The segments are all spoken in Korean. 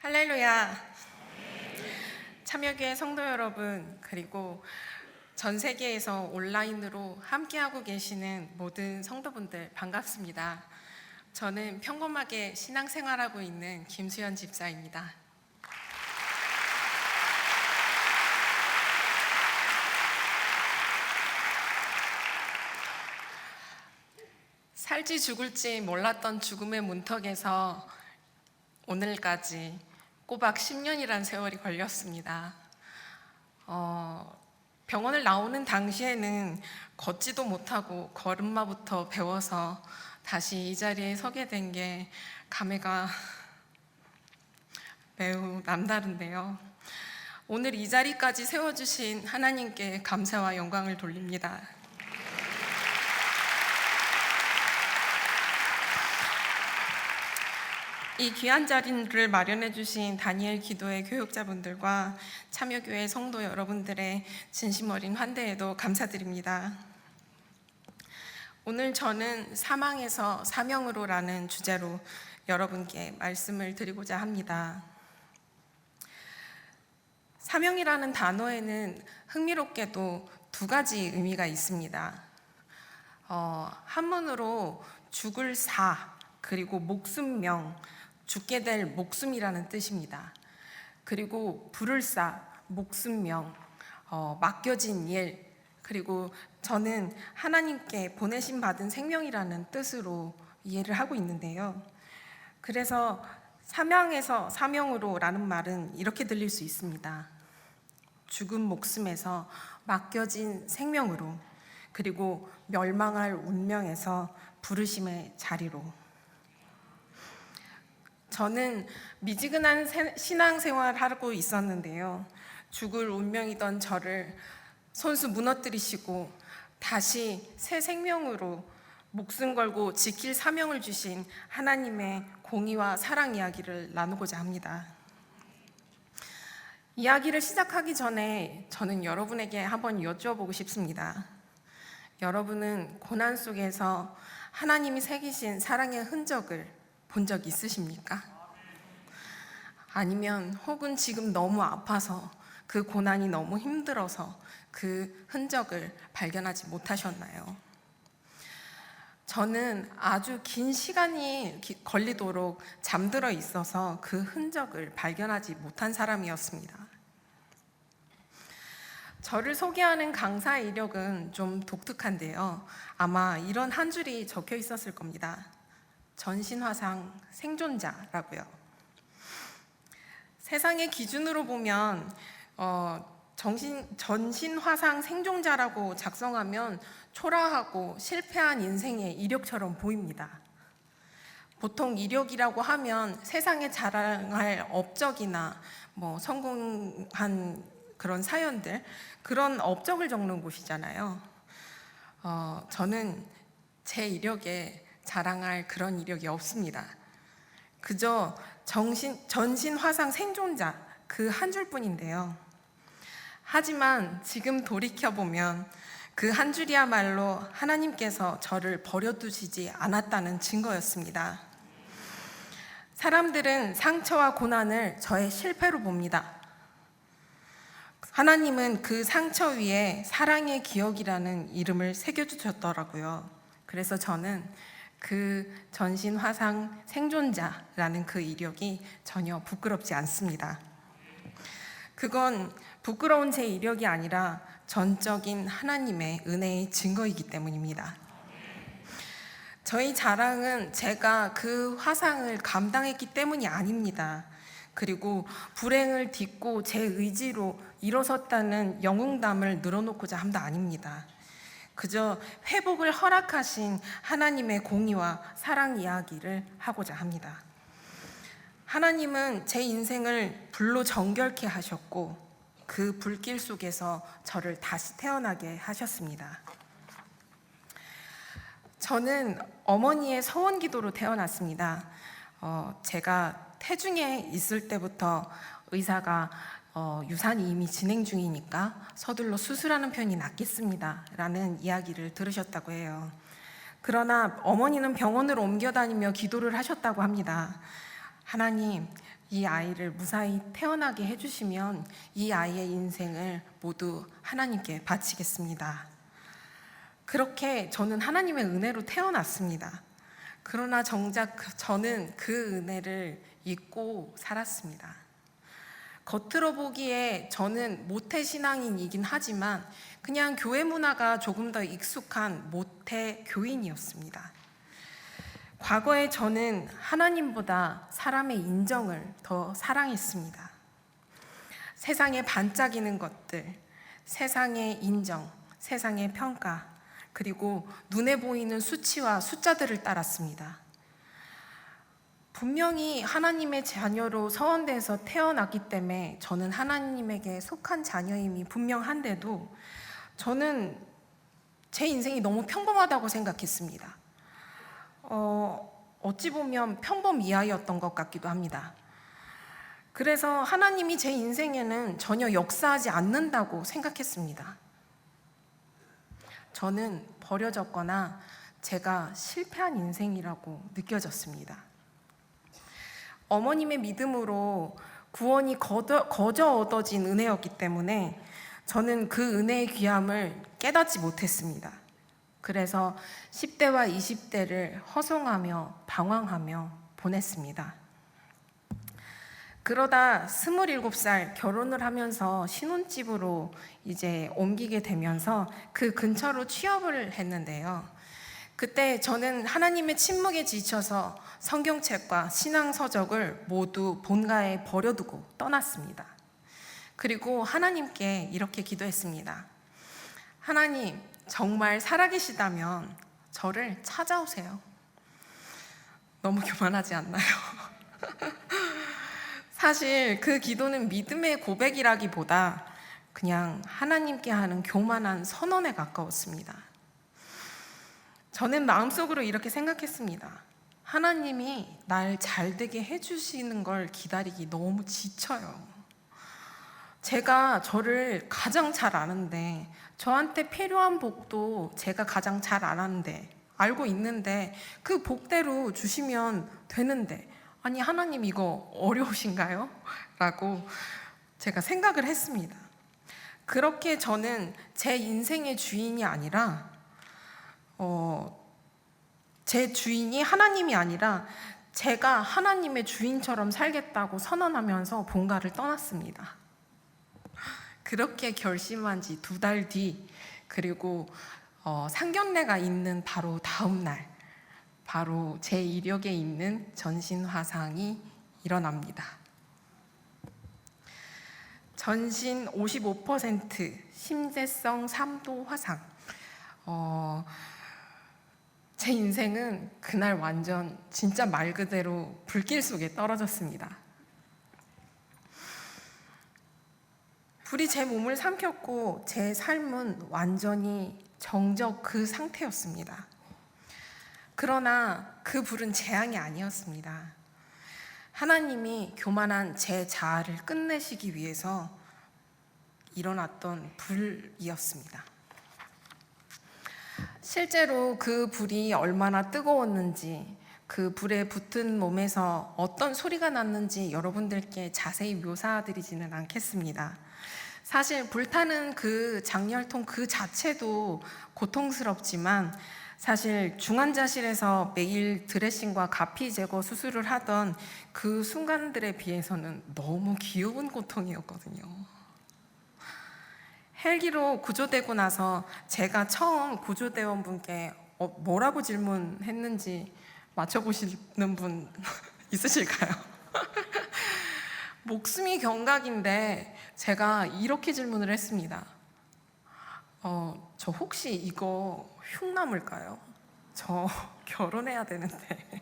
할렐루야. 참여교회 성도 여러분, 그리고 전 세계에서 온라인으로 함께하고 계시는 모든 성도분들 반갑습니다. 저는 평범하게 신앙생활하고 있는 김수연 집사입니다. 살지 죽을지 몰랐던 죽음의 문턱에서 오늘까지 꼬박 10년이란 세월이 걸렸습니다. 병원을 나오는 당시에는 걷지도 못하고 걸음마부터 배워서 다시 이 자리에 서게 된 게 감회가 매우 남다른데요. 오늘 이 자리까지 세워주신 하나님께 감사와 영광을 돌립니다. 이 귀한 자리를 마련해 주신 다니엘 기도의 교육자분들과 참여교회 성도 여러분들의 진심 어린 환대에도 감사드립니다. 오늘 저는 사망에서 사명으로라는 주제로 여러분께 말씀을 드리고자 합니다. 사명이라는 단어에는 흥미롭게도 두 가지 의미가 있습니다. 한문으로 죽을 사, 그리고 목숨명, 죽게 될 목숨이라는 뜻입니다. 그리고 부를 사, 목숨명, 맡겨진 일, 그리고 저는 하나님께 보내심 받은 생명이라는 뜻으로 이해를 하고 있는데요. 그래서 사명에서 사명으로라는 말은 이렇게 들릴 수 있습니다. 죽은 목숨에서 맡겨진 생명으로, 그리고 멸망할 운명에서 부르심의 자리로. 저는 미지근한 신앙생활을 하고 있었는데요. 죽을 운명이던 저를 손수 무너뜨리시고 다시 새 생명으로 목숨 걸고 지킬 사명을 주신 하나님의 공의와 사랑 이야기를 나누고자 합니다. 이야기를 시작하기 전에 저는 여러분에게 한번 여쭈어보고 싶습니다. 여러분은 고난 속에서 하나님이 새기신 사랑의 흔적을 본 적 있으십니까? 아니면 혹은 지금 너무 아파서 그 고난이 너무 힘들어서 그 흔적을 발견하지 못하셨나요? 저는 아주 긴 시간이 걸리도록 잠들어 있어서 그 흔적을 발견하지 못한 사람이었습니다. 저를 소개하는 강사의 이력은 좀 독특한데요. 아마 이런 한 줄이 적혀 있었을 겁니다. 전신화상 생존자라고요. 세상의 기준으로 보면 전신화상 생존자라고 작성하면 초라하고 실패한 인생의 이력처럼 보입니다. 보통 이력이라고 하면 세상에 자랑할 업적이나 성공한 그런 사연들, 그런 업적을 적는 곳이잖아요. 저는 제 이력에 자랑할 그런 이력이 없습니다. 그저 전신화상 생존자 그 한 줄뿐인데요. 하지만 지금 돌이켜보면 그 한 줄이야말로 하나님께서 저를 버려두시지 않았다는 증거였습니다. 사람들은 상처와 고난을 저의 실패로 봅니다. 하나님은 그 상처 위에 사랑의 기억이라는 이름을 새겨주셨더라고요. 그래서 저는 그 전신화상 생존자라는 그 이력이 전혀 부끄럽지 않습니다. 그건 부끄러운 제 이력이 아니라 전적인 하나님의 은혜의 증거이기 때문입니다. 저희 자랑은 제가 그 화상을 감당했기 때문이 아닙니다. 그리고 불행을 딛고 제 의지로 일어섰다는 영웅담을 늘어놓고자 함도 아닙니다. 그저 회복을 허락하신 하나님의 공의와 사랑 이야기를 하고자 합니다. 하나님은 제 인생을 불로 정결케 하셨고 그 불길 속에서 저를 다시 태어나게 하셨습니다. 저는 어머니의 서원기도로 태어났습니다. 제가 태중에 있을 때부터 의사가 유산이 이미 진행 중이니까 서둘러 수술하는 편이 낫겠습니다 라는 이야기를 들으셨다고 해요. 그러나 어머니는 병원을 옮겨 다니며 기도를 하셨다고 합니다. 하나님, 이 아이를 무사히 태어나게 해주시면 이 아이의 인생을 모두 하나님께 바치겠습니다. 그렇게 저는 하나님의 은혜로 태어났습니다. 그러나 정작 저는 그 은혜를 잊고 살았습니다. 겉으로 보기에 저는 모태신앙인이긴 하지만 그냥 교회 문화가 조금 더 익숙한 모태 교인이었습니다. 과거에 저는 하나님보다 사람의 인정을 더 사랑했습니다. 세상에 반짝이는 것들, 세상의 인정, 세상의 평가, 그리고 눈에 보이는 수치와 숫자들을 따랐습니다. 분명히 하나님의 자녀로 서원돼서 태어났기 때문에 저는 하나님에게 속한 자녀임이 분명한데도 저는 제 인생이 너무 평범하다고 생각했습니다. 어찌 보면 평범 이하였던 것 같기도 합니다. 그래서 하나님이 제 인생에는 전혀 역사하지 않는다고 생각했습니다. 저는 버려졌거나 제가 실패한 인생이라고 느껴졌습니다. 어머님의 믿음으로 구원이 거저 얻어진 은혜였기 때문에 저는 그 은혜의 귀함을 깨닫지 못했습니다. 그래서 10대와 20대를 허송하며 방황하며 보냈습니다. 그러다 27살 결혼을 하면서 신혼집으로 이제 옮기게 되면서 그 근처로 취업을 했는데요. 그때 저는 하나님의 침묵에 지쳐서 성경책과 신앙서적을 모두 본가에 버려두고 떠났습니다. 그리고 하나님께 이렇게 기도했습니다. 하나님, 정말 살아계시다면 저를 찾아오세요. 너무 교만하지 않나요? 사실 그 기도는 믿음의 고백이라기보다 그냥 하나님께 하는 교만한 선언에 가까웠습니다. 저는 마음속으로 이렇게 생각했습니다. 하나님이 날 잘되게 해주시는 걸 기다리기 너무 지쳐요. 제가 저를 가장 잘 아는데, 저한테 필요한 복도 제가 가장 잘 알고 있는데 그 복대로 주시면 되는데, 아니 하나님 이거 어려우신가요? 라고 제가 생각을 했습니다. 그렇게 저는 제 인생의 주인이 아니라 제 주인이 하나님이 아니라 제가 하나님의 주인처럼 살겠다고 선언하면서 본가를 떠났습니다. 그렇게 결심한 지 2달 뒤, 그리고 상견례가 있는 바로 다음 날, 바로 제 이력에 있는 전신화상이 일어납니다. 전신 55% 심재성 3도 화상. 제 인생은 그날 완전 진짜 말 그대로 불길 속에 떨어졌습니다. 불이 제 몸을 삼켰고 제 삶은 완전히 정적 그 상태였습니다. 그러나 그 불은 재앙이 아니었습니다. 하나님이 교만한 제 자아를 끝내시기 위해서 일어났던 불이었습니다. 실제로 그 불이 얼마나 뜨거웠는지, 그 불에 붙은 몸에서 어떤 소리가 났는지 여러분들께 자세히 묘사드리지는 않겠습니다. 사실 불타는 그 장렬통 그 자체도 고통스럽지만, 사실 중환자실에서 매일 드레싱과 가피 제거 수술을 하던 그 순간들에 비해서는 너무 귀여운 고통이었거든요. 헬기로 구조되고 나서 제가 처음 구조대원분께 뭐라고 질문했는지 맞춰보시는 분 있으실까요? 목숨이 경각인데 제가 이렇게 질문을 했습니다. 저 혹시 이거 흉나물까요? 저 결혼해야 되는데.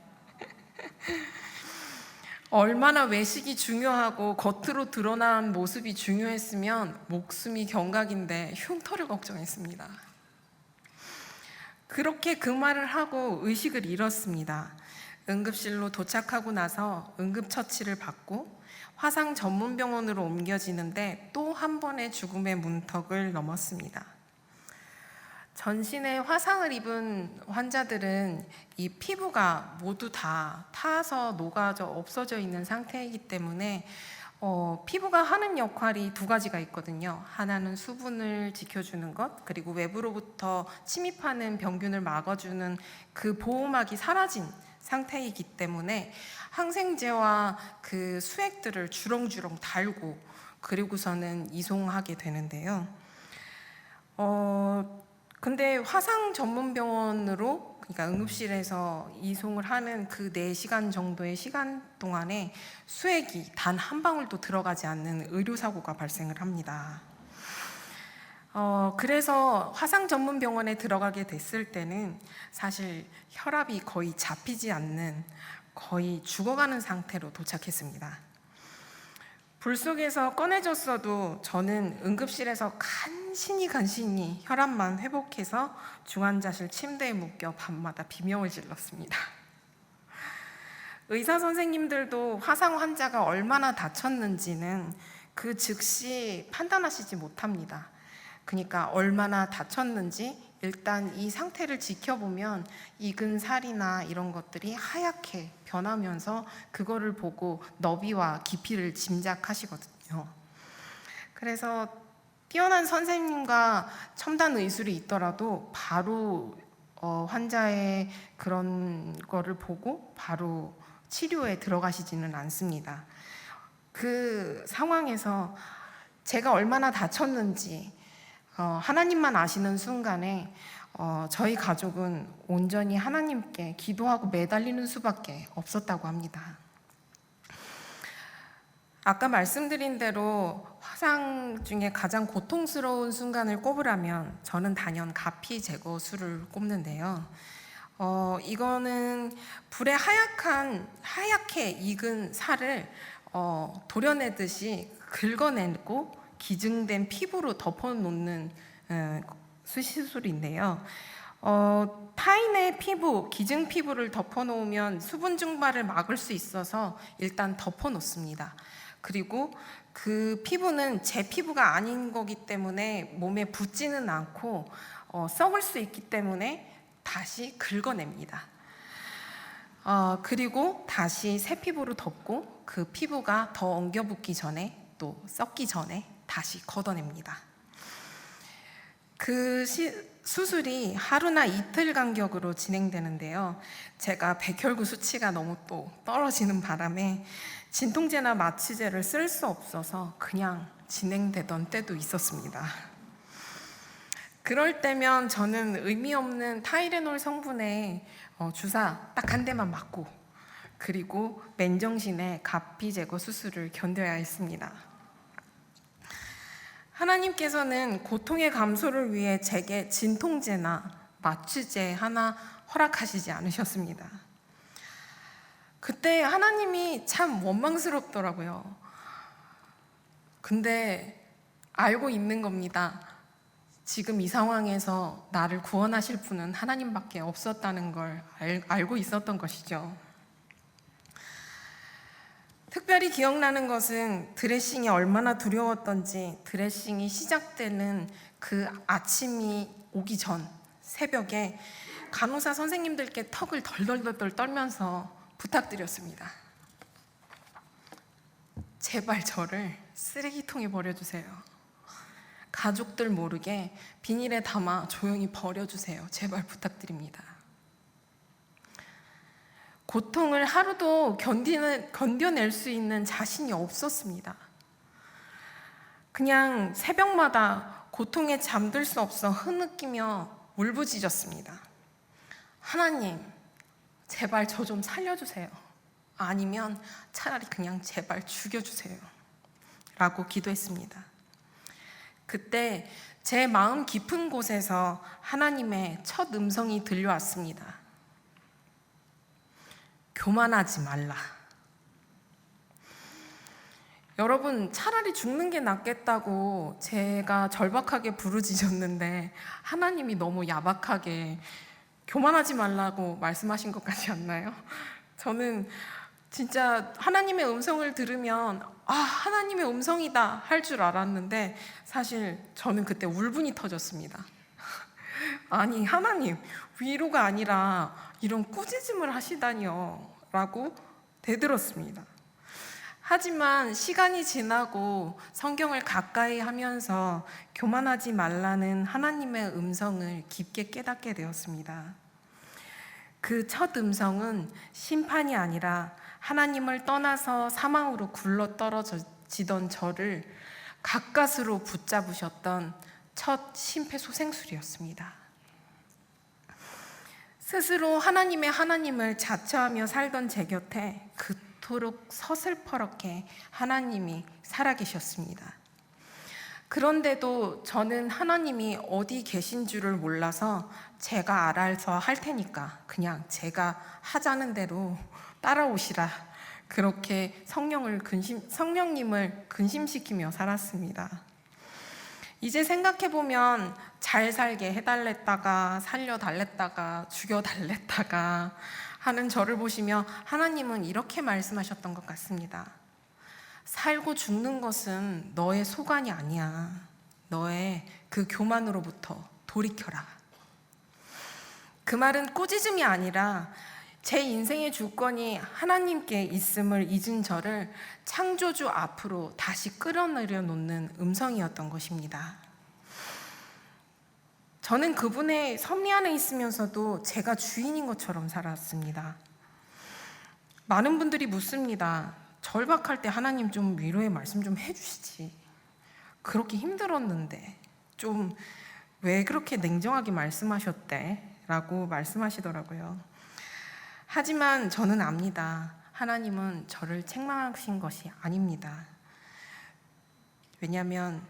얼마나 외식이 중요하고 겉으로 드러난 모습이 중요했으면 목숨이 경각인데 흉터를 걱정했습니다. 그렇게 그 말을 하고 의식을 잃었습니다. 응급실로 도착하고 나서 응급처치를 받고 화상 전문병원으로 옮겨지는데 또 한 번의 죽음의 문턱을 넘었습니다. 전신에 화상을 입은 환자들은 이 피부가 모두 다 타서 녹아져 없어져 있는 상태이기 때문에 피부가 하는 역할이 두 가지가 있거든요. 하나는 수분을 지켜주는 것, 그리고 외부로부터 침입하는 병균을 막아주는 그 보호막이 사라진 상태이기 때문에 항생제와 그 수액들을 주렁주렁 달고 그리고서는 이송하게 되는데요. 근데 화상 전문 병원으로, 그러니까 응급실에서 이송을 하는 그 4시간 정도의 시간 동안에 수액이 단 한 방울도 들어가지 않는 의료사고가 발생을 합니다. 그래서 화상 전문 병원에 들어가게 됐을 때는 사실 혈압이 거의 잡히지 않는, 거의 죽어가는 상태로 도착했습니다. 불 속에서 꺼내졌어도 저는 응급실에서 간신히 혈압만 회복해서 중환자실 침대에 묶여 밤마다 비명을 질렀습니다. 의사 선생님들도 화상 환자가 얼마나 다쳤는지는 그 즉시 판단하시지 못합니다. 그러니까 얼마나 다쳤는지 일단 이 상태를 지켜보면 익은 살이나 이런 것들이 하얗게 변하면서 그거를 보고 너비와 깊이를 짐작하시거든요. 그래서 뛰어난 선생님과 첨단 의술이 있더라도 바로 환자의 그런 거를 보고 바로 치료에 들어가시지는 않습니다. 그 상황에서 제가 얼마나 다쳤는지 하나님만 아시는 순간에 저희 가족은 온전히 하나님께 기도하고 매달리는 수밖에 없었다고 합니다. 아까 말씀드린 대로 화상 중에 가장 고통스러운 순간을 꼽으라면 저는 단연 가피 제거술을 꼽는데요. 이거는 불에 하얗게 익은 살을 도려내듯이 긁어내고 기증된 피부로 덮어놓는 수시술인데요. 타인의 피부, 기증 피부를 덮어놓으면 수분 증발을 막을 수 있어서 일단 덮어놓습니다. 그리고 그 피부는 제 피부가 아닌 거기 때문에 몸에 붙지는 않고 썩을 수 있기 때문에 다시 긁어냅니다. 그리고 다시 새 피부로 덮고 그 피부가 더 엉겨붙기 전에 또 썩기 전에 다시 걷어냅니다. 그 수술이 하루나 이틀 간격으로 진행되는데요. 제가 백혈구 수치가 너무 또 떨어지는 바람에 진통제나 마취제를 쓸 수 없어서 그냥 진행되던 때도 있었습니다. 그럴 때면 저는 의미 없는 타이레놀 성분의 주사 딱 한 대만 맞고 그리고 맨정신에 가피 제거 수술을 견뎌야 했습니다. 하나님께서는 고통의 감소를 위해 제게 진통제나 마취제 하나 허락하시지 않으셨습니다. 그때 하나님이 참 원망스럽더라고요. 근데 알고 있는 겁니다. 지금 이 상황에서 나를 구원하실 분은 하나님밖에 없었다는 걸 알고 있었던 것이죠. 특별히 기억나는 것은 드레싱이 얼마나 두려웠던지 드레싱이 시작되는 그 아침이 오기 전 새벽에 간호사 선생님들께 턱을 덜덜덜 떨면서 부탁드렸습니다. 제발 저를 쓰레기통에 버려주세요. 가족들 모르게 비닐에 담아 조용히 버려주세요. 제발 부탁드립니다. 고통을 하루도 견뎌낼 수 있는 자신이 없었습니다. 그냥 새벽마다 고통에 잠들 수 없어 흐느끼며 울부짖었습니다. 하나님, 제발 저 좀 살려주세요. 아니면 차라리 그냥 제발 죽여주세요. 라고 기도했습니다. 그때 제 마음 깊은 곳에서 하나님의 첫 음성이 들려왔습니다. 교만하지 말라. 여러분, 차라리 죽는 게 낫겠다고 제가 절박하게 부르짖었는데 하나님이 너무 야박하게 교만하지 말라고 말씀하신 것 같지 않나요? 저는 진짜 하나님의 음성을 들으면 하나님의 음성이다 할 줄 알았는데 사실 저는 그때 울분이 터졌습니다. 아니 하나님, 위로가 아니라 이런 꾸짖음을 하시다니요 라고 대들었습니다. 하지만 시간이 지나고 성경을 가까이 하면서 교만하지 말라는 하나님의 음성을 깊게 깨닫게 되었습니다. 그 첫 음성은 심판이 아니라 하나님을 떠나서 사망으로 굴러 떨어지던 저를 가까스로 붙잡으셨던 첫 심폐소생술이었습니다. 스스로 하나님을 자처하며 살던 제 곁에 그토록 서슬퍼렇게 하나님이 살아계셨습니다. 그런데도 저는 하나님이 어디 계신 줄을 몰라서 제가 알아서 할 테니까 그냥 제가 하자는 대로 따라오시라, 그렇게 성령님을 근심시키며 살았습니다. 이제 생각해보면 잘 살게 해달랬다가 살려달랬다가 죽여달랬다가 하는 저를 보시며 하나님은 이렇게 말씀하셨던 것 같습니다. 살고 죽는 것은 너의 소관이 아니야. 너의 그 교만으로부터 돌이켜라. 그 말은 꾸짖음이 아니라 제 인생의 주권이 하나님께 있음을 잊은 저를 창조주 앞으로 다시 끌어내려 놓는 음성이었던 것입니다. 저는 그분의 섭리 안에 있으면서도 제가 주인인 것처럼 살았습니다. 많은 분들이 묻습니다. 절박할 때 하나님 좀 위로의 말씀 좀 해주시지. 그렇게 힘들었는데 좀 왜 그렇게 냉정하게 말씀하셨대? 라고 말씀하시더라고요. 하지만 저는 압니다. 하나님은 저를 책망하신 것이 아닙니다. 왜냐하면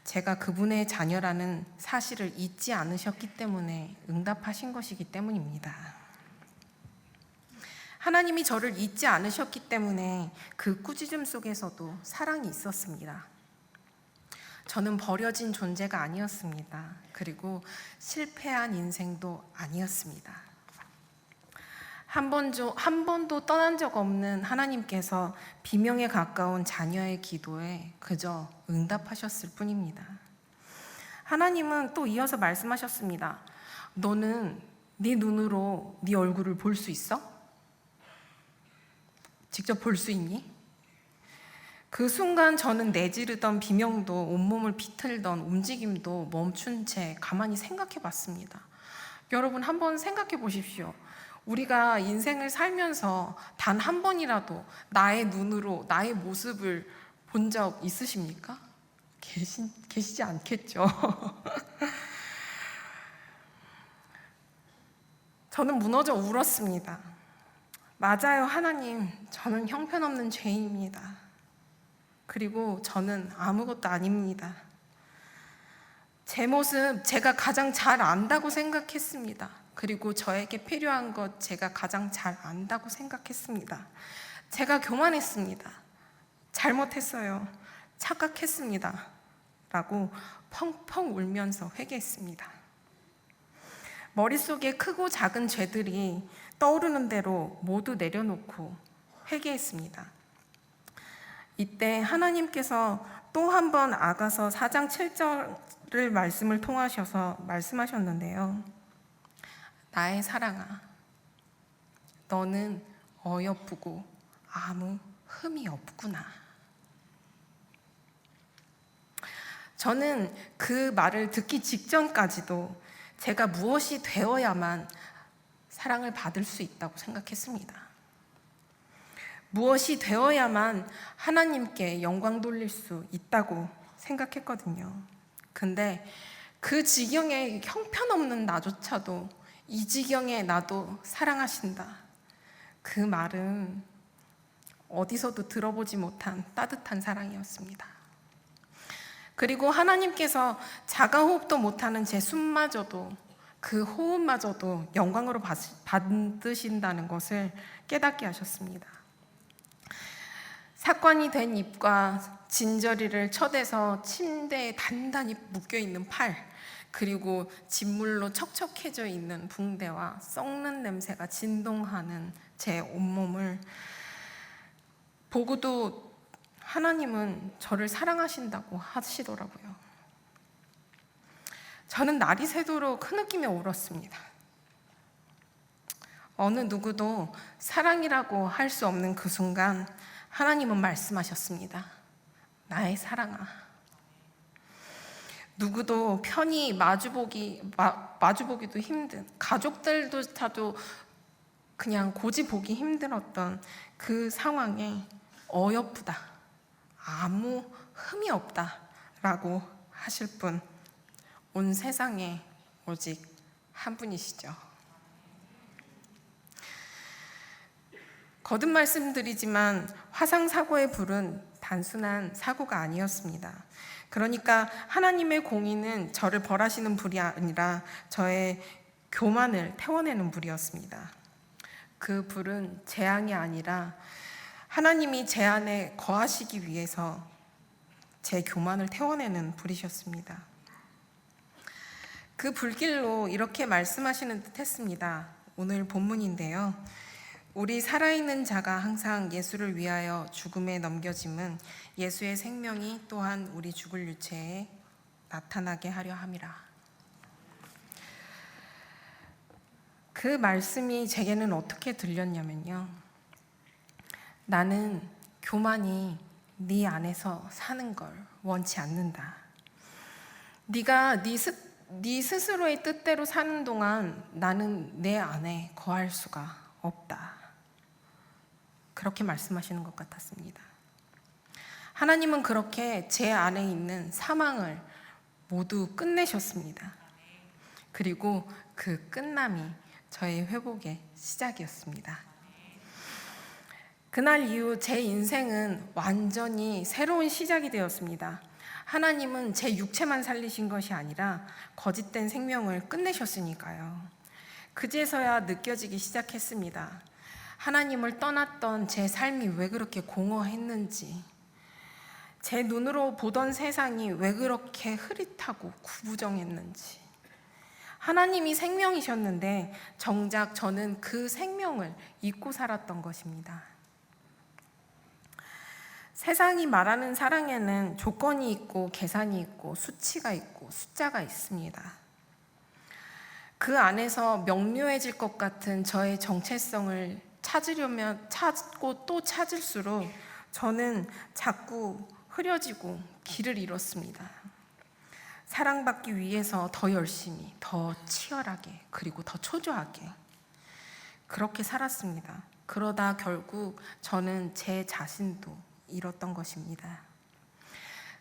제가 그분의 자녀라는 사실을 잊지 않으셨기 때문에 응답하신 것이기 때문입니다. 하나님이 저를 잊지 않으셨기 때문에 그 꾸짖음 속에서도 사랑이 있었습니다. 저는 버려진 존재가 아니었습니다. 그리고 실패한 인생도 아니었습니다. 한 번도 떠난 적 없는 하나님께서 비명에 가까운 자녀의 기도에 그저 응답하셨을 뿐입니다. 하나님은 또 이어서 말씀하셨습니다. 너는 네 눈으로 네 얼굴을 볼 수 있어? 직접 볼 수 있니? 그 순간 저는 내지르던 비명도 온몸을 비틀던 움직임도 멈춘 채 가만히 생각해 봤습니다. 여러분 한번 생각해 보십시오. 우리가 인생을 살면서 단 한 번이라도 나의 눈으로 나의 모습을 본 적 있으십니까? 계시지 않겠죠. 저는 무너져 울었습니다. 맞아요, 하나님. 저는 형편없는 죄인입니다. 그리고 저는 아무것도 아닙니다. 제 모습 제가 가장 잘 안다고 생각했습니다. 그리고 저에게 필요한 것 제가 가장 잘 안다고 생각했습니다. 제가 교만했습니다. 잘못했어요. 착각했습니다. 라고 펑펑 울면서 회개했습니다. 머릿속에 크고 작은 죄들이 떠오르는 대로 모두 내려놓고 회개했습니다. 이때 하나님께서 또 한 번 아가서 4장 7절을 말씀을 통하셔서 말씀하셨는데요. 나의 사랑아, 너는 어여쁘고 아무 흠이 없구나. 저는 그 말을 듣기 직전까지도 제가 무엇이 되어야만 사랑을 받을 수 있다고 생각했습니다. 무엇이 되어야만 하나님께 영광 돌릴 수 있다고 생각했거든요. 근데 그 지경에 형편없는 나조차도 이 지경에 나도 사랑하신다. 그 말은 어디서도 들어보지 못한 따뜻한 사랑이었습니다. 그리고 하나님께서 자가호흡도 못하는 제 숨마저도 그 호흡마저도 영광으로 받으신다는 것을 깨닫게 하셨습니다. 삭관이 된 입과 진저리를 쳐대서 침대에 단단히 묶여있는 팔, 그리고 진물로 척척해져 있는 붕대와 썩는 냄새가 진동하는 제 온몸을 보고도 하나님은 저를 사랑하신다고 하시더라고요. 저는 날이 새도록 흐느끼며 울었습니다. 어느 누구도 사랑이라고 할 수 없는 그 순간 하나님은 말씀하셨습니다. 나의 사랑아. 누구도 편히 마주보기도 힘든, 가족들조차도 그냥 고지 보기 힘들었던 그 상황에 어여쁘다, 아무 흠이 없다 라고 하실 분, 온 세상에 오직 한 분이시죠. 거듭 말씀드리지만 화상사고의 불은 단순한 사고가 아니었습니다. 그러니까 하나님의 공의는 저를 벌하시는 불이 아니라 저의 교만을 태워내는 불이었습니다. 그 불은 재앙이 아니라 하나님이 제 안에 거하시기 위해서 제 교만을 태워내는 불이셨습니다. 그 불길로 이렇게 말씀하시는 듯 했습니다. 오늘 본문인데요. 우리 살아있는 자가 항상 예수를 위하여 죽음에 넘겨짐은 예수의 생명이 또한 우리 죽을 유체에 나타나게 하려 함이라. 그 말씀이 제게는 어떻게 들렸냐면요. 나는 교만이 네 안에서 사는 걸 원치 않는다. 네가 네 스스로의 뜻대로 사는 동안 나는 내 안에 거할 수가 없다. 그렇게 말씀하시는 것 같았습니다. 하나님은 그렇게 제 안에 있는 사망을 모두 끝내셨습니다. 그리고 그 끝남이 저의 회복의 시작이었습니다. 그날 이후 제 인생은 완전히 새로운 시작이 되었습니다. 하나님은 제 육체만 살리신 것이 아니라 거짓된 생명을 끝내셨으니까요. 그제서야 느껴지기 시작했습니다. 하나님을 떠났던 제 삶이 왜 그렇게 공허했는지, 제 눈으로 보던 세상이 왜 그렇게 흐릿하고 구부정했는지. 하나님이 생명이셨는데 정작 저는 그 생명을 잊고 살았던 것입니다. 세상이 말하는 사랑에는 조건이 있고 계산이 있고 수치가 있고 숫자가 있습니다. 그 안에서 명료해질 것 같은 저의 정체성을 찾으려면 찾고 또 찾을수록 저는 자꾸 흐려지고 길을 잃었습니다. 사랑받기 위해서 더 열심히, 더 치열하게, 그리고 더 초조하게 그렇게 살았습니다. 그러다 결국 저는 제 자신도 잃었던 것입니다.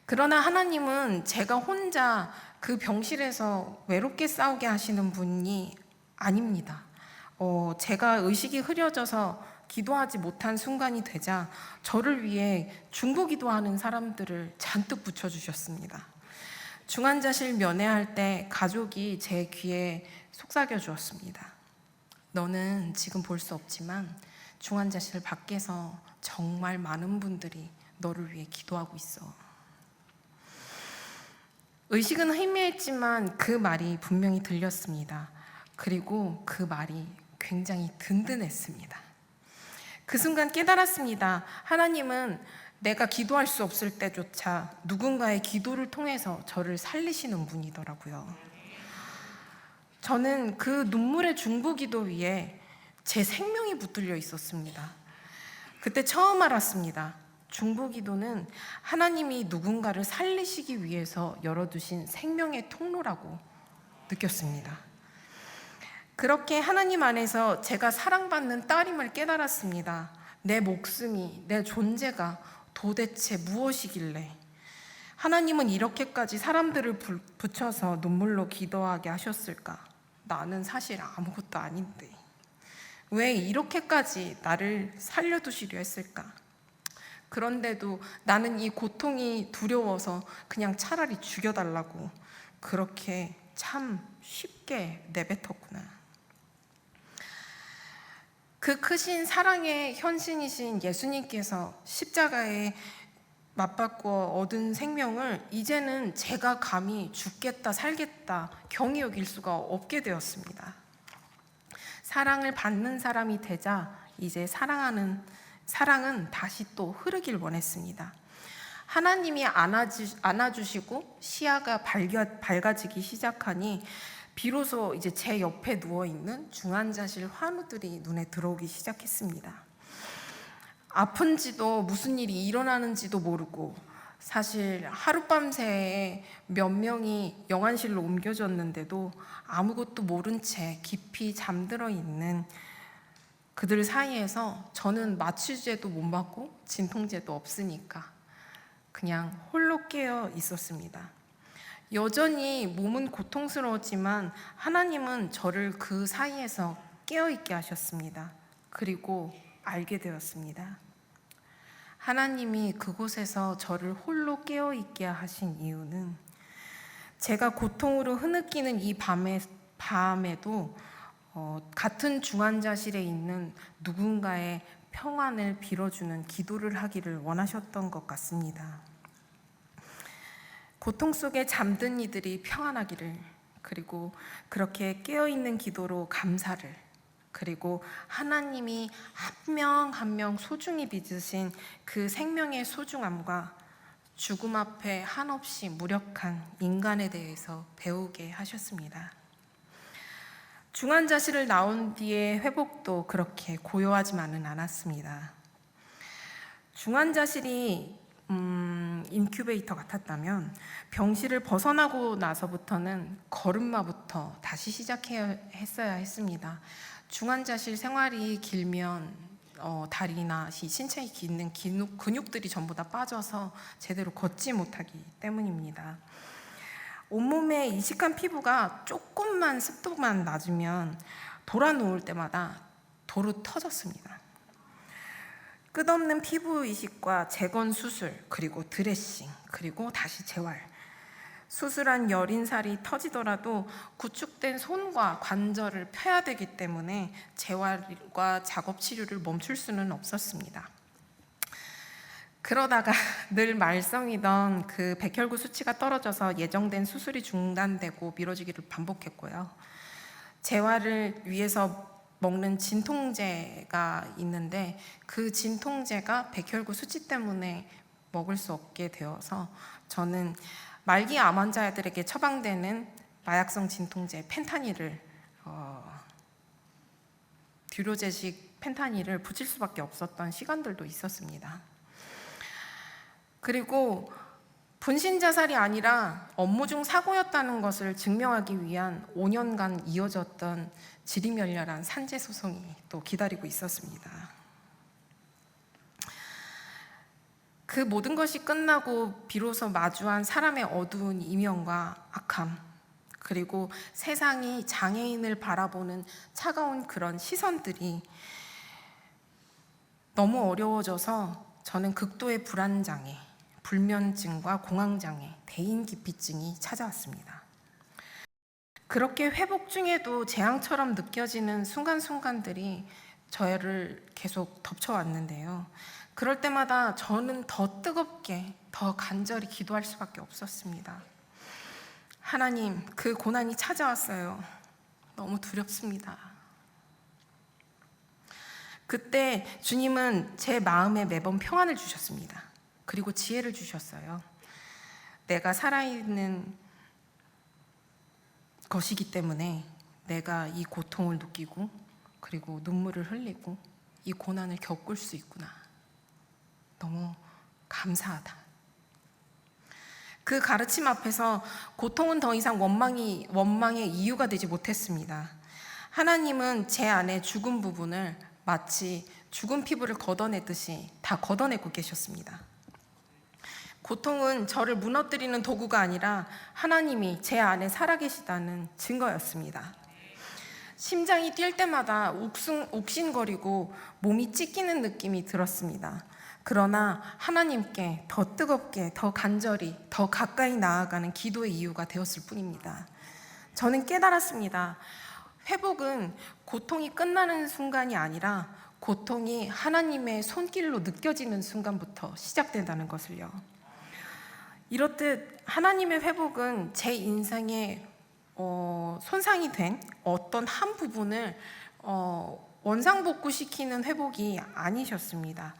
그러나 하나님은 제가 혼자 그 병실에서 외롭게 싸우게 하시는 분이 아닙니다. 제가 의식이 흐려져서 기도하지 못한 순간이 되자 저를 위해 중보기도하는 사람들을 잔뜩 붙여주셨습니다. 중환자실 면회할 때 가족이 제 귀에 속삭여 주었습니다. 너는 지금 볼 수 없지만 중환자실 밖에서 정말 많은 분들이 너를 위해 기도하고 있어. 의식은 희미했지만 그 말이 분명히 들렸습니다. 그리고 그 말이 굉장히 든든했습니다. 그 순간 깨달았습니다. 하나님은 내가 기도할 수 없을 때조차 누군가의 기도를 통해서 저를 살리시는 분이더라고요. 저는 그 눈물의 중보기도 위에 제 생명이 붙들려 있었습니다. 그때 처음 알았습니다. 중보기도는 하나님이 누군가를 살리시기 위해서 열어두신 생명의 통로라고 느꼈습니다. 그렇게 하나님 안에서 제가 사랑받는 딸임을 깨달았습니다. 내 목숨이, 내 존재가 도대체 무엇이길래 하나님은 이렇게까지 사람들을 붙여서 눈물로 기도하게 하셨을까? 나는 사실 아무것도 아닌데 왜 이렇게까지 나를 살려두시려 했을까? 그런데도 나는 이 고통이 두려워서 그냥 차라리 죽여달라고 그렇게 참 쉽게 내뱉었구나. 그 크신 사랑의 현신이신 예수님께서 십자가에 맞받고 얻은 생명을 이제는 제가 감히 죽겠다 살겠다 경히 여길 수가 없게 되었습니다. 사랑을 받는 사람이 되자 이제 사랑은 다시 또 흐르길 원했습니다. 하나님이 안아주시고 시야가 밝아지기 시작하니 비로소 이제 제 옆에 누워있는 중환자실 환우들이 눈에 들어오기 시작했습니다. 아픈지도 무슨 일이 일어나는지도 모르고 사실 하룻밤새에 몇 명이 영안실로 옮겨졌는데도 아무것도 모른 채 깊이 잠들어 있는 그들 사이에서 저는 마취제도 못 맞고 진통제도 없으니까 그냥 홀로 깨어 있었습니다. 여전히 몸은 고통스러웠지만 하나님은 저를 그 사이에서 깨어있게 하셨습니다. 그리고 알게 되었습니다. 하나님이 그곳에서 저를 홀로 깨어있게 하신 이유는 제가 고통으로 흐느끼는 이 밤에도 같은 중환자실에 있는 누군가의 평안을 빌어주는 기도를 하기를 원하셨던 것 같습니다. 고통 속에 잠든 이들이 평안하기를, 그리고 그렇게 깨어있는 기도로 감사를, 그리고 하나님이 한 명 한 명 소중히 빚으신 그 생명의 소중함과 죽음 앞에 한없이 무력한 인간에 대해서 배우게 하셨습니다. 중환자실을 나온 뒤에 회복도 그렇게 고요하지만은 않았습니다. 중환자실이 인큐베이터 같았다면 병실을 벗어나고 나서부터는 걸음마부터 다시 시작해야 했어야 했습니다. 중환자실 생활이 길면 다리나 신체에 있는 근육들이 전부 다 빠져서 제대로 걷지 못하기 때문입니다. 온몸에 이식한 피부가 조금만 습도만 낮으면 돌아 누울 때마다 도로 터졌습니다. 끝없는 피부 이식과 재건 수술, 그리고 드레싱, 그리고 다시 재활. 수술한 여린살이 터지더라도 구축된 손과 관절을 펴야 되기 때문에 재활과 작업 치료를 멈출 수는 없었습니다. 그러다가 늘 말썽이던 그 백혈구 수치가 떨어져서 예정된 수술이 중단되고 미뤄지기를 반복했고요. 재활을 위해서 먹는 진통제가 있는데 그 진통제가 백혈구 수치 때문에 먹을 수 없게 되어서 저는 말기 암 환자들에게 처방되는 마약성 진통제 펜타닐을 듀로제식 펜타닐을 붙일 수밖에 없었던 시간들도 있었습니다. 그리고 분신 자살이 아니라 업무 중 사고였다는 것을 증명하기 위한 5년간 이어졌던 지리멸렬한 산재 소송이 또 기다리고 있었습니다. 그 모든 것이 끝나고 비로소 마주한 사람의 어두운 이면과 악함, 그리고 세상이 장애인을 바라보는 차가운 그런 시선들이 너무 어려워져서 저는 극도의 불안장애, 불면증과 공황장애, 대인기피증이 찾아왔습니다. 그렇게 회복 중에도 재앙처럼 느껴지는 순간순간들이 저를 계속 덮쳐왔는데요. 그럴 때마다 저는 더 뜨겁게, 더 간절히 기도할 수밖에 없었습니다. 하나님, 그 고난이 찾아왔어요. 너무 두렵습니다. 그때 주님은 제 마음에 매번 평안을 주셨습니다. 그리고 지혜를 주셨어요. 내가 살아있는 것이기 때문에 내가 이 고통을 느끼고 그리고 눈물을 흘리고 이 고난을 겪을 수 있구나. 너무 감사하다. 그 가르침 앞에서 고통은 더 이상 원망의 이유가 되지 못했습니다. 하나님은 제 안에 죽은 부분을 마치 죽은 피부를 걷어내듯이 다 걷어내고 계셨습니다. 고통은 저를 무너뜨리는 도구가 아니라 하나님이 제 안에 살아계시다는 증거였습니다. 심장이 뛸 때마다 옥신거리고 몸이 찢기는 느낌이 들었습니다. 그러나 하나님께 더 뜨겁게, 더 간절히, 더 가까이 나아가는 기도의 이유가 되었을 뿐입니다. 저는 깨달았습니다. 회복은 고통이 끝나는 순간이 아니라 고통이 하나님의 손길로 느껴지는 순간부터 시작된다는 것을요. 이렇듯 하나님의 회복은 제 인생에 손상이 된 어떤 한 부분을 원상복구시키는 회복이 아니셨습니다.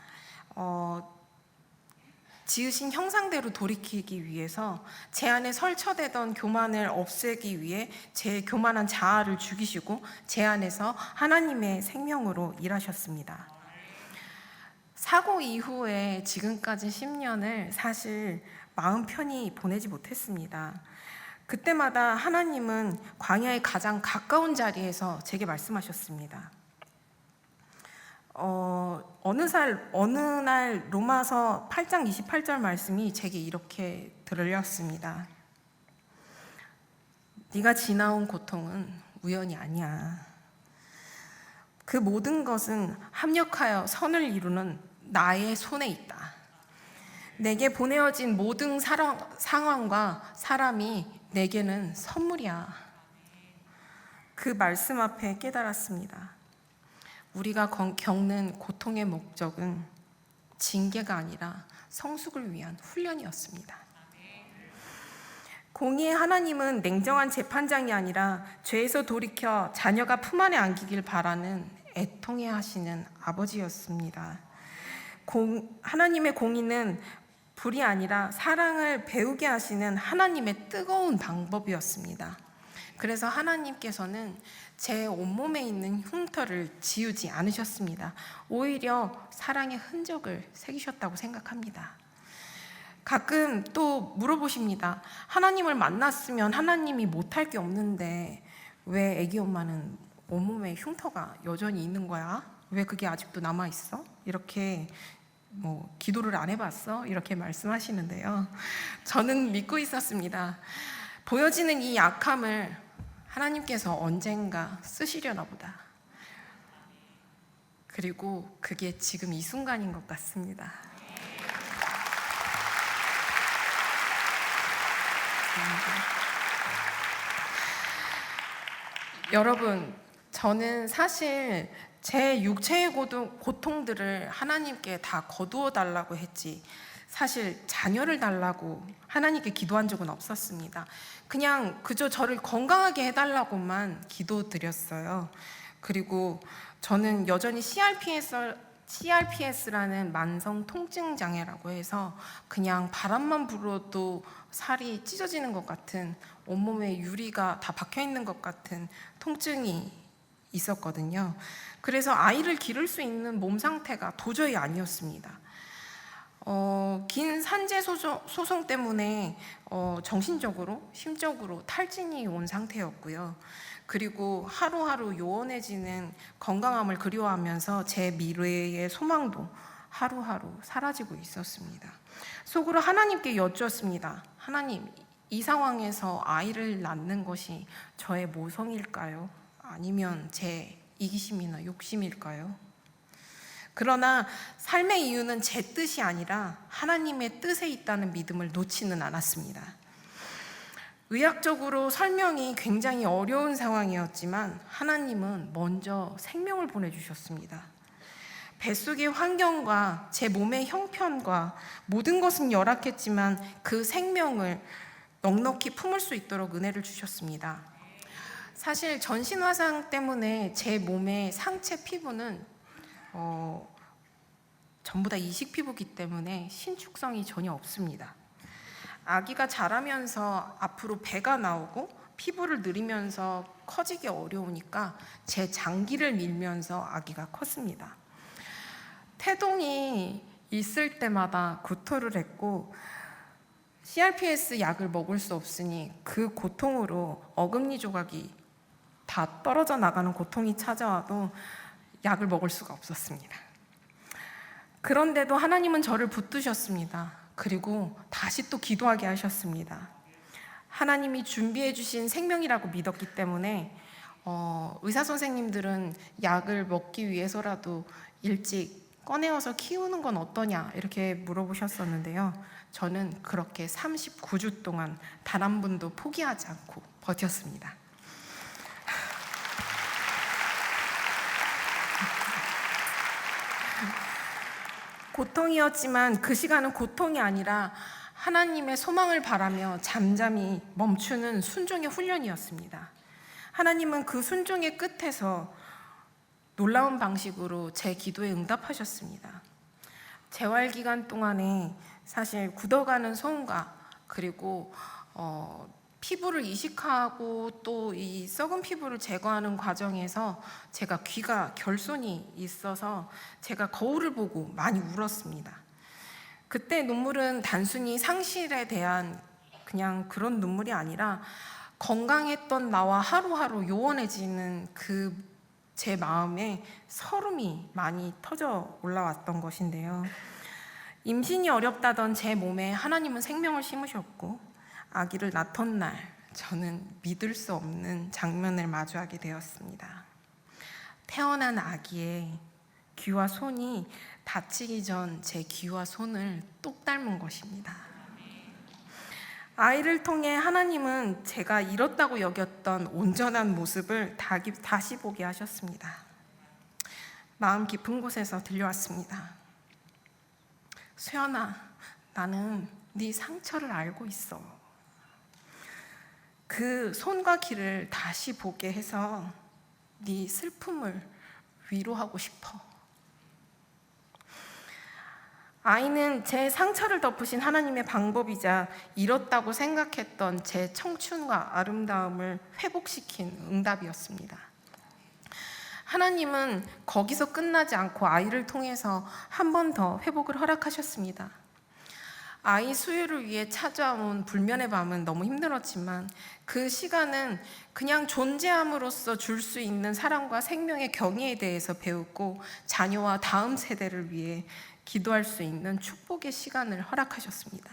지으신 형상대로 돌이키기 위해서 제 안에 설쳐되던 교만을 없애기 위해 제 교만한 자아를 죽이시고 제 안에서 하나님의 생명으로 일하셨습니다. 사고 이후에 지금까지 10년을 사실 마음 편히 보내지 못했습니다. 그때마다 하나님은 광야의 가장 가까운 자리에서 제게 말씀하셨습니다. 어느 날 로마서 8장 28절 말씀이 제게 이렇게 들렸습니다. 네가 지나온 고통은 우연이 아니야. 그 모든 것은 합력하여 선을 이루는 나의 손에 있다. 내게 보내어진 모든 상황과 사람이 내게는 선물이야. 그 말씀 앞에 깨달았습니다. 우리가 겪는 고통의 목적은 징계가 아니라 성숙을 위한 훈련이었습니다. 공의의 하나님은 냉정한 재판장이 아니라 죄에서 돌이켜 자녀가 품 안에 안기길 바라는 애통해 하시는 아버지였습니다. 하나님의 공의는 불이 아니라 사랑을 배우게 하시는 하나님의 뜨거운 방법이었습니다. 그래서 하나님께서는 제 온몸에 있는 흉터를 지우지 않으셨습니다. 오히려 사랑의 흔적을 새기셨다고 생각합니다. 가끔 또 물어보십니다. 하나님을 만났으면 하나님이 못할 게 없는데 왜 애기 엄마는 온몸에 흉터가 여전히 있는 거야? 왜 그게 아직도 남아있어? 이렇게 기도를 안 해봤어? 이렇게 말씀하시는데요. 저는 믿고 있었습니다. 보여지는 이 약함을 하나님께서 언젠가 쓰시려나 보다. 그리고 그게 지금 이 순간인 것 같습니다. 여러분, 저는 사실 제 육체의 고통들을 하나님께 다 거두어 달라고 했지 사실 자녀를 달라고 하나님께 기도한 적은 없었습니다. 그냥 그저 저를 건강하게 해달라고만 기도드렸어요. 그리고 저는 여전히 CRPS라는 만성 통증 장애라고 해서 그냥 바람만 불어도 살이 찢어지는 것 같은, 온몸에 유리가 다 박혀 있는 것 같은 통증이 있었거든요. 그래서 아이를 기를 수 있는 몸 상태가 도저히 아니었습니다. 긴 산재 소송 때문에 정신적으로, 심적으로 탈진이 온 상태였고요. 그리고 하루하루 요원해지는 건강함을 그리워하면서 제 미래의 소망도 하루하루 사라지고 있었습니다. 속으로 하나님께 여쭈었습니다. 하나님, 이 상황에서 아이를 낳는 것이 저의 모성일까요? 아니면 제 이기심이나 욕심일까요? 그러나 삶의 이유는 제 뜻이 아니라 하나님의 뜻에 있다는 믿음을 놓지는 않았습니다. 의학적으로 설명이 굉장히 어려운 상황이었지만 하나님은 먼저 생명을 보내주셨습니다. 뱃속의 환경과 제 몸의 형편과 모든 것은 열악했지만 그 생명을 넉넉히 품을 수 있도록 은혜를 주셨습니다. 사실 전신화상 때문에 제 몸의 상체 피부는 전부 다 이식 피부이기 때문에 신축성이 전혀 없습니다. 아기가 자라면서 앞으로 배가 나오고 피부를 늘리면서 커지기 어려우니까 제 장기를 밀면서 아기가 컸습니다. 태동이 있을 때마다 구토를 했고 CRPS 약을 먹을 수 없으니 그 고통으로 어금니 조각이 다 떨어져 나가는 고통이 찾아와도 약을 먹을 수가 없었습니다. 그런데도 하나님은 저를 붙드셨습니다. 그리고 다시 또 기도하게 하셨습니다. 하나님이 준비해 주신 생명이라고 믿었기 때문에 의사 선생님들은 약을 먹기 위해서라도 일찍 꺼내어서 키우는 건 어떠냐 이렇게 물어보셨었는데요. 저는 그렇게 39주 동안 단 한 번도 포기하지 않고 버텼습니다. 고통이었지만 그 시간은 고통이 아니라 하나님의 소망을 바라며 잠잠히 멈추는 순종의 훈련이었습니다. 하나님은 그 순종의 끝에서 놀라운 방식으로 제 기도에 응답하셨습니다. 재활 기간 동안에 사실 굳어가는 손과 그리고 피부를 이식하고 또 이 썩은 피부를 제거하는 과정에서 제가 귀가 결손이 있어서 제가 거울을 보고 많이 울었습니다. 그때 눈물은 단순히 상실에 대한 그냥 그런 눈물이 아니라 건강했던 나와 하루하루 요원해지는 그 제 마음에 설움이 많이 터져 올라왔던 것인데요. 임신이 어렵다던 제 몸에 하나님은 생명을 심으셨고 아기를 낳던 날 저는 믿을 수 없는 장면을 마주하게 되었습니다. 태어난 아기의 귀와 손이 다치기 전 제 귀와 손을 똑 닮은 것입니다. 아이를 통해 하나님은 제가 잃었다고 여겼던 온전한 모습을 다시 보게 하셨습니다. 마음 깊은 곳에서 들려왔습니다. 수연아, 나는 네 상처를 알고 있어. 그 손과 귀를 다시 보게 해서 네 슬픔을 위로하고 싶어. 아이는 제 상처를 덮으신 하나님의 방법이자 잃었다고 생각했던 제 청춘과 아름다움을 회복시킨 응답이었습니다. 하나님은 거기서 끝나지 않고 아이를 통해서 한 번 더 회복을 허락하셨습니다. 아이 수유를 위해 찾아온 불면의 밤은 너무 힘들었지만 그 시간은 그냥 존재함으로써 줄 수 있는 사랑과 생명의 경의에 대해서 배우고 자녀와 다음 세대를 위해 기도할 수 있는 축복의 시간을 허락하셨습니다.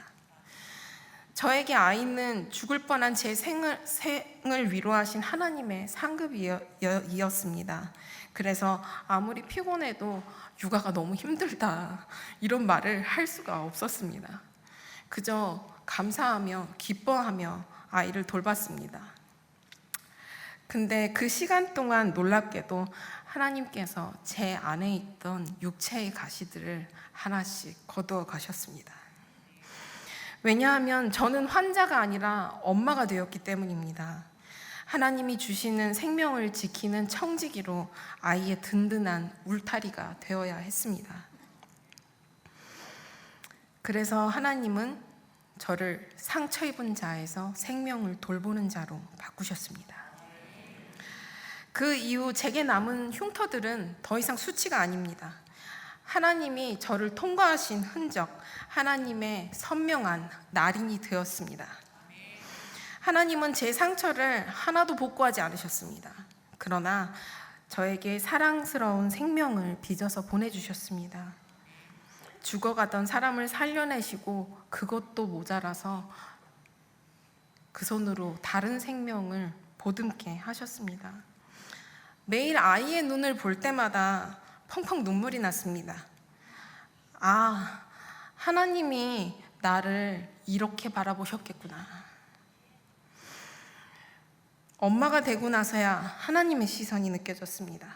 저에게 아이는 죽을 뻔한 제 생을 위로하신 하나님의 상급이었습니다. 그래서 아무리 피곤해도 육아가 너무 힘들다 이런 말을 할 수가 없었습니다. 그저 감사하며 기뻐하며 아이를 돌봤습니다. 근데 그 시간 동안 놀랍게도 하나님께서 제 안에 있던 육체의 가시들을 하나씩 거두어 가셨습니다. 왜냐하면 저는 환자가 아니라 엄마가 되었기 때문입니다. 하나님이 주시는 생명을 지키는 청지기로 아이의 든든한 울타리가 되어야 했습니다. 그래서 하나님은 저를 상처 입은 자에서 생명을 돌보는 자로 바꾸셨습니다. 그 이후 제게 남은 흉터들은 더 이상 수치가 아닙니다. 하나님이 저를 통과하신 흔적, 하나님의 선명한 날인이 되었습니다. 하나님은 제 상처를 하나도 복구하지 않으셨습니다. 그러나 저에게 사랑스러운 생명을 빚어서 보내주셨습니다. 죽어가던 사람을 살려내시고 그것도 모자라서 그 손으로 다른 생명을 보듬게 하셨습니다. 매일 아이의 눈을 볼 때마다 펑펑 눈물이 났습니다. 아, 하나님이 나를 이렇게 바라보셨겠구나. 엄마가 되고 나서야 하나님의 시선이 느껴졌습니다.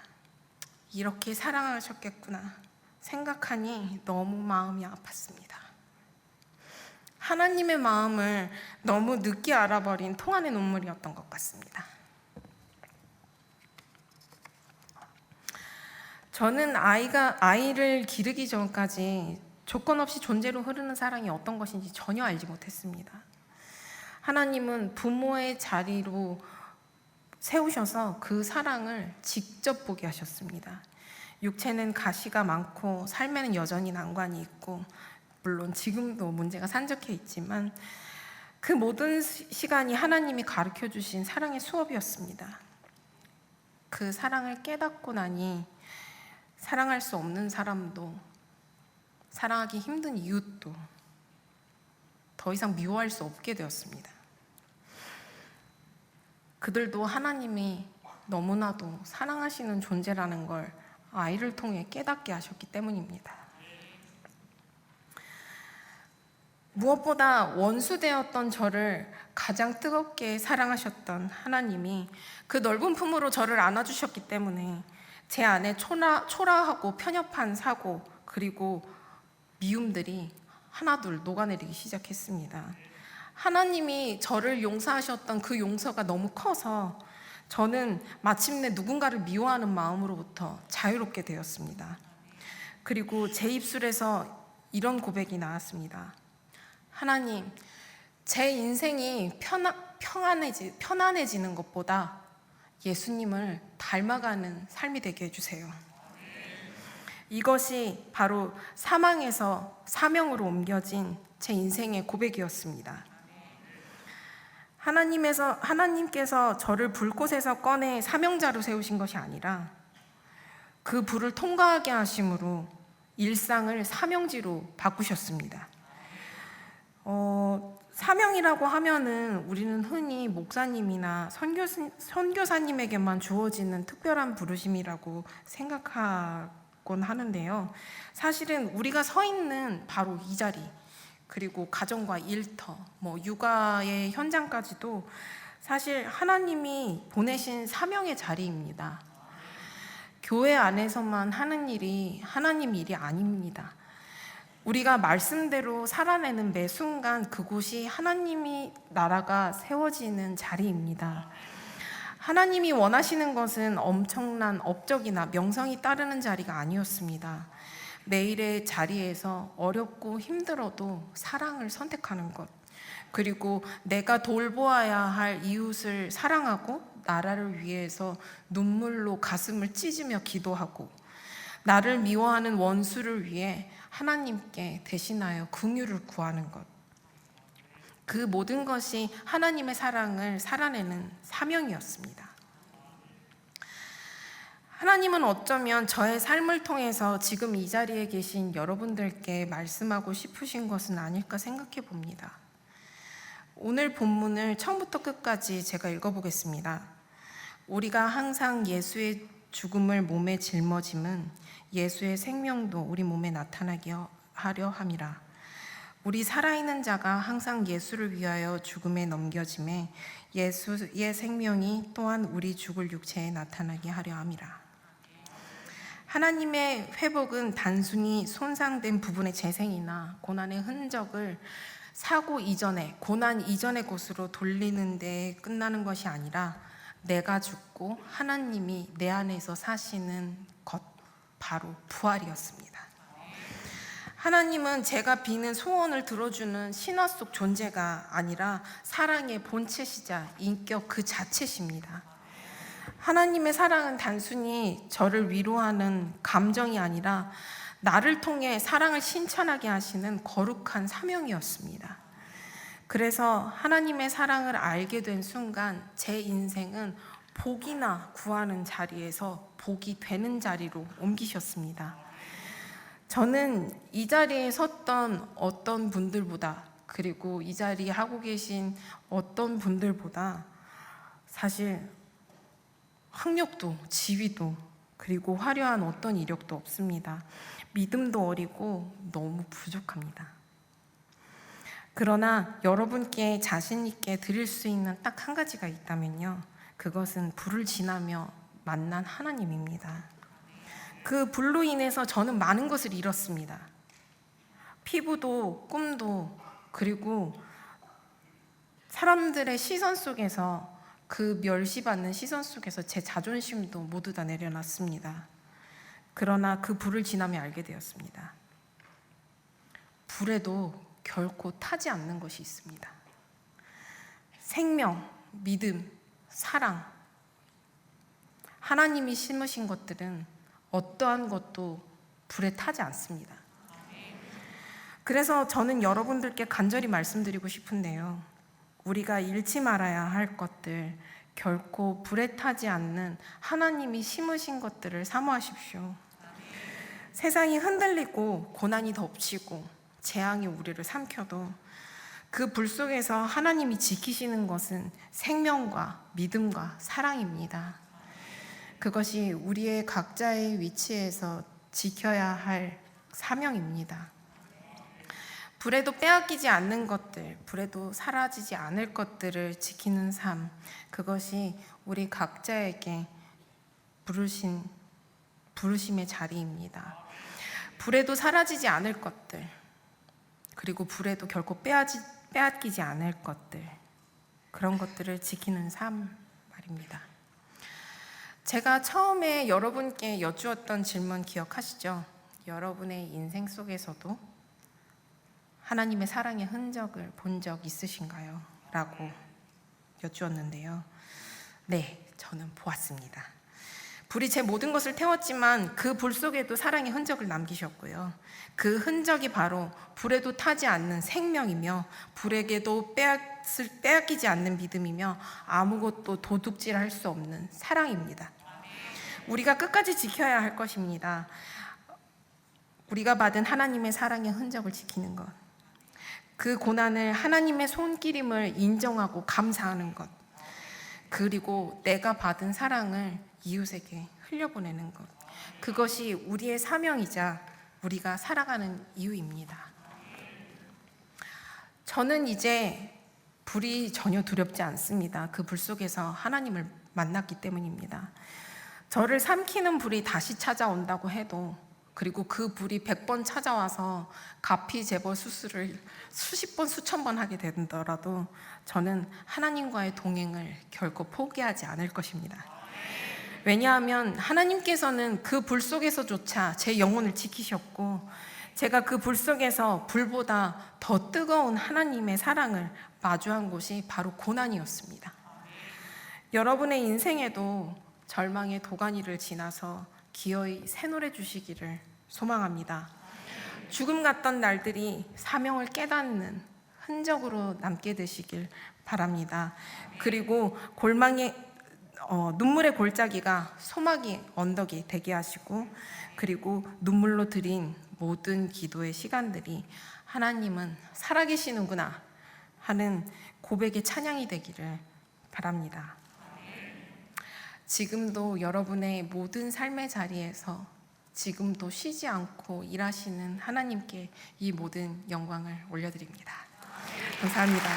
이렇게 사랑하셨겠구나 생각하니 너무 마음이 아팠습니다. 하나님의 마음을 너무 늦게 알아버린 통안의 눈물이었던 것 같습니다. 저는 아이를 기르기 전까지 조건 없이 존재로 흐르는 사랑이 어떤 것인지 전혀 알지 못했습니다. 하나님은 부모의 자리로 세우셔서 그 사랑을 직접 보게 하셨습니다. 육체는 가시가 많고 삶에는 여전히 난관이 있고 물론 지금도 문제가 산적해 있지만 그 모든 시간이 하나님이 가르쳐 주신 사랑의 수업이었습니다. 그 사랑을 깨닫고 나니 사랑할 수 없는 사람도 사랑하기 힘든 이웃도 더 이상 미워할 수 없게 되었습니다. 그들도 하나님이 너무나도 사랑하시는 존재라는 걸 아이를 통해 깨닫게 하셨기 때문입니다. 무엇보다 원수되었던 저를 가장 뜨겁게 사랑하셨던 하나님이 그 넓은 품으로 저를 안아주셨기 때문에 제 안에 초라하고 편협한 사고 그리고 미움들이 하나둘 녹아내리기 시작했습니다. 하나님이 저를 용서하셨던 그 용서가 너무 커서 저는 마침내 누군가를 미워하는 마음으로부터 자유롭게 되었습니다. 그리고 제 입술에서 이런 고백이 나왔습니다. 하나님, 제 인생이 편안해지는 것보다 예수님을 닮아가는 삶이 되게 해주세요. 이것이 바로 사망에서 사명으로 옮겨진 제 인생의 고백이었습니다. 하나님께서 저를 불꽃에서 꺼내 사명자로 세우신 것이 아니라 그 불을 통과하게 하심으로 일상을 사명지로 바꾸셨습니다. 사명이라고 하면은 우리는 흔히 목사님이나 선교사님에게만 주어지는 특별한 부르심이라고 생각하곤 하는데요. 사실은 우리가 서 있는 바로 이 자리, 그리고 가정과 일터, 육아의 현장까지도 사실 하나님이 보내신 사명의 자리입니다. 교회 안에서만 하는 일이 하나님 일이 아닙니다. 우리가 말씀대로 살아내는 매 순간 그곳이 하나님이 나라가 세워지는 자리입니다. 하나님이 원하시는 것은 엄청난 업적이나 명성이 따르는 자리가 아니었습니다. 매일의 자리에서 어렵고 힘들어도 사랑을 선택하는 것, 그리고 내가 돌보아야 할 이웃을 사랑하고 나라를 위해서 눈물로 가슴을 찢으며 기도하고 나를 미워하는 원수를 위해 하나님께 대신하여 긍휼을 구하는 것, 그 모든 것이 하나님의 사랑을 살아내는 사명이었습니다. 하나님은 어쩌면 저의 삶을 통해서 지금 이 자리에 계신 여러분들께 말씀하고 싶으신 것은 아닐까 생각해 봅니다. 오늘 본문을 처음부터 끝까지 제가 읽어보겠습니다. 우리가 항상 예수의 죽음을 몸에 짊어짐은 예수의 생명도 우리 몸에 나타나게 하려 함이라. 우리 살아있는 자가 항상 예수를 위하여 죽음에 넘겨짐에 예수의 생명이 또한 우리 죽을 육체에 나타나게 하려 함이라. 하나님의 회복은 단순히 손상된 부분의 재생이나 고난의 흔적을 사고 이전에, 고난 이전의 곳으로 돌리는 데 끝나는 것이 아니라 내가 죽고 하나님이 내 안에서 사시는 것, 바로 부활이었습니다. 하나님은 제가 비는 소원을 들어주는 신화 속 존재가 아니라 사랑의 본체시자 인격 그 자체십니다. 하나님의 사랑은 단순히 저를 위로하는 감정이 아니라 나를 통해 사랑을 실천하게 하시는 거룩한 사명이었습니다. 그래서 하나님의 사랑을 알게 된 순간 제 인생은 복이나 구하는 자리에서 복이 되는 자리로 옮기셨습니다. 저는 이 자리에 섰던 어떤 분들보다, 그리고 이 자리에 하고 계신 어떤 분들보다 사실 학력도, 지위도, 그리고 화려한 어떤 이력도 없습니다. 믿음도 어리고 너무 부족합니다. 그러나 여러분께 자신 있게 드릴 수 있는 딱 한 가지가 있다면요, 그것은 불을 지나며 만난 하나님입니다. 그 불로 인해서 저는 많은 것을 잃었습니다. 피부도, 꿈도, 그리고 사람들의 시선 속에서, 그 멸시받는 시선 속에서 제 자존심도 모두 다 내려놨습니다. 그러나 그 불을 지나며 알게 되었습니다. 불에도 결코 타지 않는 것이 있습니다. 생명, 믿음, 사랑, 하나님이 심으신 것들은 어떠한 것도 불에 타지 않습니다. 그래서 저는 여러분들께 간절히 말씀드리고 싶은데요, 우리가 잃지 말아야 할 것들, 결코 불에 타지 않는 하나님이 심으신 것들을 사모하십시오. 세상이 흔들리고 고난이 덮치고 재앙이 우리를 삼켜도 그 불 속에서 하나님이 지키시는 것은 생명과 믿음과 사랑입니다. 그것이 우리의 각자의 위치에서 지켜야 할 사명입니다. 불에도 빼앗기지 않는 것들, 불에도 사라지지 않을 것들을 지키는 삶, 그것이 우리 각자에게 부르심의 자리입니다. 불에도 사라지지 않을 것들, 그리고 불에도 결코 빼앗기지 않을 것들, 그런 것들을 지키는 삶 말입니다. 제가 처음에 여러분께 여쭈었던 질문 기억하시죠? 여러분의 인생 속에서도 하나님의 사랑의 흔적을 본 적 있으신가요? 라고 여쭈었는데요. 네, 저는 보았습니다. 불이 제 모든 것을 태웠지만 그 불 속에도 사랑의 흔적을 남기셨고요. 그 흔적이 바로 불에도 타지 않는 생명이며 불에게도 빼앗기지 않는 믿음이며 아무것도 도둑질할 수 없는 사랑입니다. 우리가 끝까지 지켜야 할 것입니다. 우리가 받은 하나님의 사랑의 흔적을 지키는 것, 그 고난을 하나님의 손길임을 인정하고 감사하는 것, 그리고 내가 받은 사랑을 이웃에게 흘려보내는 것, 그것이 우리의 사명이자 우리가 살아가는 이유입니다. 저는 이제 불이 전혀 두렵지 않습니다. 그 불 속에서 하나님을 만났기 때문입니다. 저를 삼키는 불이 다시 찾아온다고 해도, 그리고 그 불이 100번 찾아와서 가피재벌 수술을 수십 번 수천 번 하게 되더라도 저는 하나님과의 동행을 결코 포기하지 않을 것입니다. 왜냐하면 하나님께서는 그 불 속에서조차 제 영혼을 지키셨고, 제가 그 불 속에서 불보다 더 뜨거운 하나님의 사랑을 마주한 곳이 바로 고난이었습니다. 여러분의 인생에도 절망의 도가니를 지나서 기어이 새노래 주시기를 소망합니다. 죽음 같던 날들이 사명을 깨닫는 흔적으로 남게 되시길 바랍니다. 그리고 눈물의 골짜기가 소망의 언덕이 되게 하시고, 그리고 눈물로 드린 모든 기도의 시간들이 하나님은 살아계시는구나 하는 고백의 찬양이 되기를 바랍니다. 지금도 여러분의 모든 삶의 자리에서 지금도 쉬지 않고 일하시는 하나님께 이 모든 영광을 올려드립니다. 감사합니다.